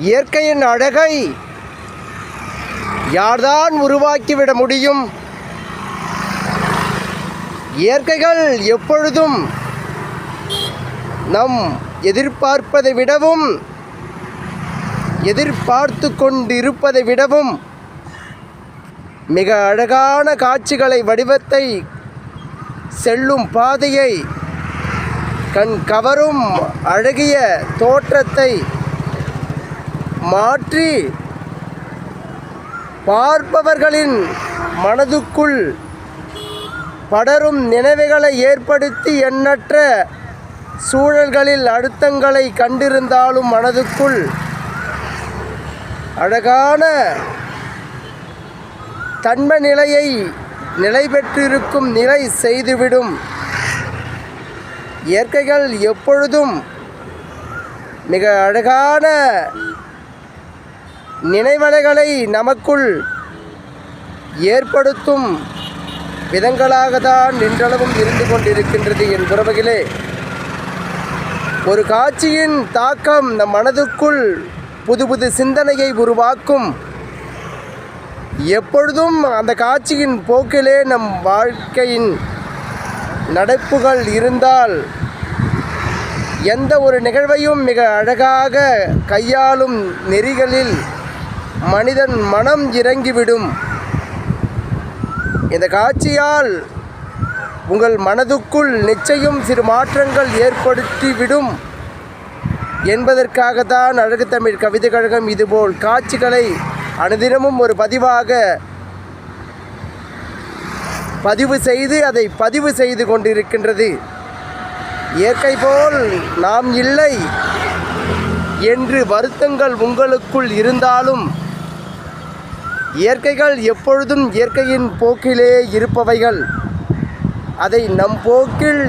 இயற்கையின் அழகை யார்தான் உருவாக்கிவிட முடியும்? இயற்கைகள் எப்பொழுதும் நம் எதிர்பார்ப்பதை விடவும் எதிர்பார்த்து கொண்டிருப்பதை விடவும் மிக அழகான காட்சிகளை, வடிவத்தை, செல்லும் பாதையை, கண் கவரும் அழகிய தோற்றத்தை மாற்றி பார்ப்பவர்களின் மனதுக்குள் படரும் நினைவுகளை ஏற்படுத்தி எண்ணற்ற சூழல்களில் அழுத்தங்களை கண்டிருந்தாலும் மனதுக்குள் அழகான தன்ம நிலையை நிலை பெற்றிருக்கும் நிலை செய்துவிடும். இயற்கைகள் எப்பொழுதும் மிக அழகான நினைவலைகளை நமக்குள் ஏற்படுத்தும் விதங்களாகத்தான் இன்றளவும் இருந்து கொண்டிருக்கின்றது. என் உறவுகளே, ஒரு காட்சியின் தாக்கம் நம் மனதுக்குள் புது புது சிந்தனையை உருவாக்கும். எப்பொழுதும் அந்த காட்சியின் போக்கிலே நம் வாழ்க்கையின் நடப்புகள் இருந்தால் எந்த ஒரு நிகழ்வையும் மிக அழகாக கையாளும் நெறிகளில் மனிதன் மனம் இறங்கிவிடும். இந்த காட்சியால் உங்கள் மனதுக்குள் நிச்சயம் சிறு மாற்றங்கள் ஏற்படுத்திவிடும் என்பதற்காகத்தான் அழகு தமிழ் கவிதை கழகம் இதுபோல் காட்சிகளை அனுதினமும் ஒரு பதிவாக பதிவு செய்து அதை பதிவு செய்து கொண்டிருக்கின்றது. இயற்கை போல் நாம் இல்லை என்று வருத்தங்கள் உங்களுக்குள் இருந்தாலும் இயற்கைகள் எப்பொழுதும் இயற்கையின் போக்கிலே இருப்பவைகள். அதை நம் போக்கில்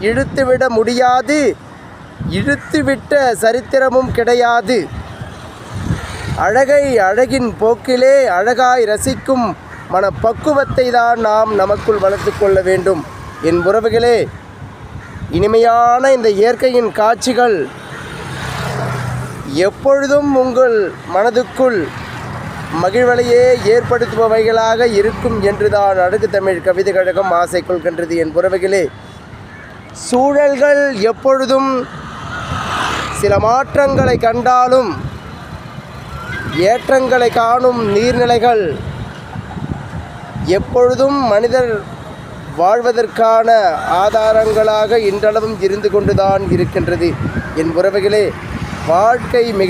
இழுத்துவிட முடியாது, இழுத்துவிட்ட சரித்திரமும் கிடையாது. அழகை அழகின் போக்கிலே அழகாய் ரசிக்கும் மனப்பக்குவத்தை தான் நாம் நமக்குள் வளர்த்து கொள்ள வேண்டும். என் உறவுகளே, இனிமையான இந்த இயற்கையின் காட்சிகள் எப்பொழுதும் உங்கள் மனதுக்குள் மகிழ்வலையே ஏற்படுத்துபவைகளாக இருக்கும் என்றுதான் அழகு தமிழ் கவிதை கழகம் ஆசை கொள்கின்றது. என் உறவுகளே, சூழல்கள் எப்பொழுதும் சில மாற்றங்களை கண்டாலும் ஏற்றங்களை காணும் நீர்நிலைகள் எப்பொழுதும் மனிதர் வாழ்வதற்கான ஆதாரங்களாக இன்றளவும் இருந்து கொண்டுதான் இருக்கின்றது. என் உறவுகளே, வாழ்க்கை மிக